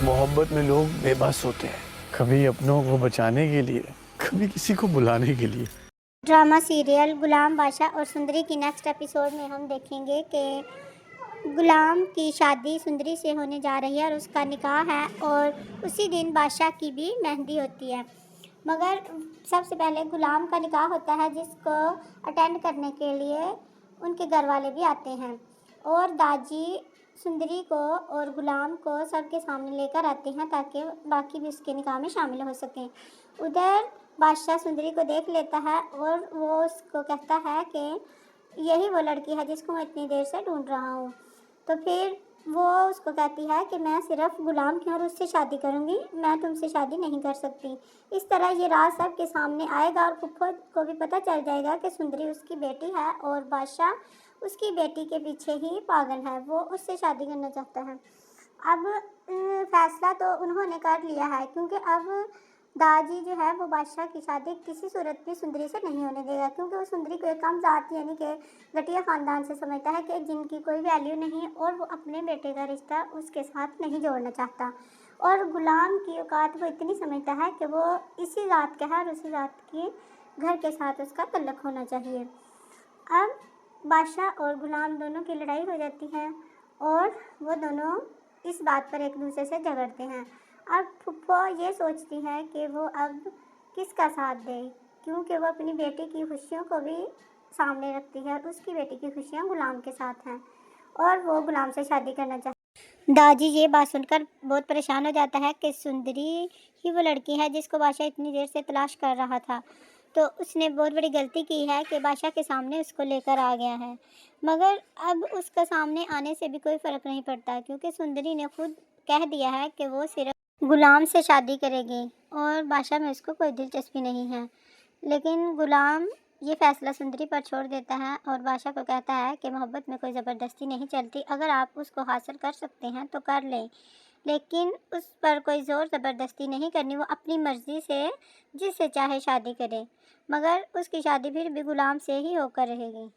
मोहब्बत में लोग बेबस होते हैं, कभी अपनों को बचाने के लिए, कभी किसी को बुलाने के लिए। ड्रामा सीरियल गुलाम बादशाह और सुंदरी की नेक्स्ट एपिसोड में हम देखेंगे कि गुलाम की शादी सुंदरी से होने जा रही है और उसका निकाह है और उसी दिन बादशाह की भी मेहंदी होती है। मगर सबसे पहले गुलाम का निकाह होता है, जिसको अटेंड करने के लिए उनके घर वाले भी आते हैं और दाजी सुंदरी को और गुलाम को सबके सामने लेकर आते हैं ताकि बाकी भी उसके निकाह में शामिल हो सकें। उधर बादशाह सुंदरी को देख लेता है और वो उसको कहता है कि यही वो लड़की है जिसको मैं इतनी देर से ढूंढ रहा हूँ। तो फिर वो उसको कहती है कि मैं सिर्फ गुलाम की और उससे शादी करूँगी, मैं तुमसे शादी नहीं कर सकती। इस तरह ये राज सब के सामने आएगा और फुफ्फो को भी पता चल जाएगा कि सुंदरी उसकी बेटी है और बादशाह उसकी बेटी के पीछे ही पागल है, वो उससे शादी करना चाहता है। अब फैसला तो उन्होंने कर लिया है, क्योंकि अब दाजी जो है वो बादशाह की शादी किसी सूरत भी सुंदरी से नहीं होने देगा, क्योंकि वो सुंदरी को एक कम जात यानी कि घटिया ख़ानदान से समझता है कि जिनकी कोई वैल्यू नहीं और वो अपने बेटे का रिश्ता उसके साथ नहीं जोड़ना चाहता। और गुलाम की औकात वो इतनी समझता है कि वो इसी ज़ात का है और उसी ज़ात के घर के साथ उसका तल्लुक़ होना चाहिए। अब बादशाह और गुलाम दोनों की लड़ाई हो जाती है और वो दोनों इस बात पर एक दूसरे से झगड़ते हैं। अब फुफ्फो ये सोचती है कि वो अब किसका साथ दे, क्योंकि वो अपनी बेटी की खुशियों को भी सामने रखती है और उसकी बेटी की खुशियाँ गुलाम के साथ हैं और वो गुलाम से शादी करना चाहती है। दादी ये बात सुनकर बहुत परेशान हो जाता है कि सुंदरी ही वो लड़की है जिसको बादशाह इतनी देर से तलाश कर रहा था, तो उसने बहुत बड़ी गलती की है कि बादशाह के सामने उसको लेकर आ गया है। मगर अब उसका सामने आने से भी कोई फ़र्क नहीं पड़ता, क्योंकि सुंदरी ने खुद कह दिया है कि वो सिर्फ गुलाम से शादी करेगी और बादशाह में उसको कोई दिलचस्पी नहीं है। लेकिन गुलाम ये फ़ैसला सुंदरी पर छोड़ देता है और बादशाह को कहता है कि मोहब्बत में कोई ज़बरदस्ती नहीं चलती, अगर आप उसको हासिल कर सकते हैं तो कर लें, लेकिन उस पर कोई ज़ोर ज़बरदस्ती नहीं करनी। वो अपनी मर्ज़ी से जिससे चाहे शादी करे, मगर उसकी शादी फिर भी गुलाम से ही होकर रहेगी।